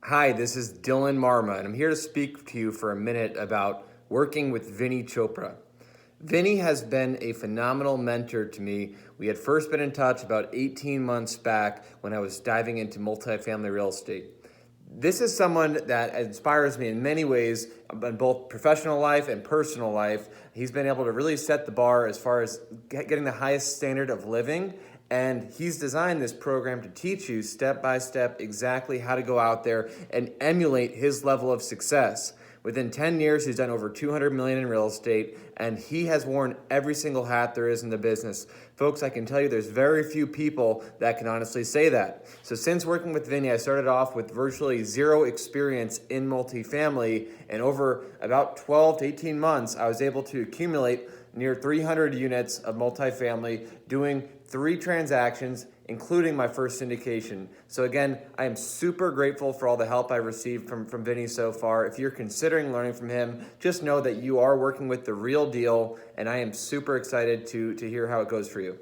Hi, this is Dylan Marma, and I'm here to speak to you for a minute about working with Vinny Chopra. Vinny has been a phenomenal mentor to me. We had first been in touch about 18 months back when I was diving into multifamily real estate. This is someone that inspires me in many ways, in both professional life and personal life. He's been able to really set the bar as far as getting the highest standard of living. And he's designed this program to teach you step by step exactly how to go out there and emulate his level of success. Within 10 years, he's done over 200 million in real estate, and he has worn every single hat there is in the business. Folks, I can tell you there's very few people that can honestly say that. So since working with Vinny, I started off with virtually zero experience in multifamily, and over about 12 to 18 months, I was able to accumulate near 300 units of multifamily, doing 3 transactions, including my first syndication. So again, I am super grateful for all the help I received from Vinny so far. If you're considering learning from him, just know that you are working with the real deal, and I am super excited to hear how it goes for you.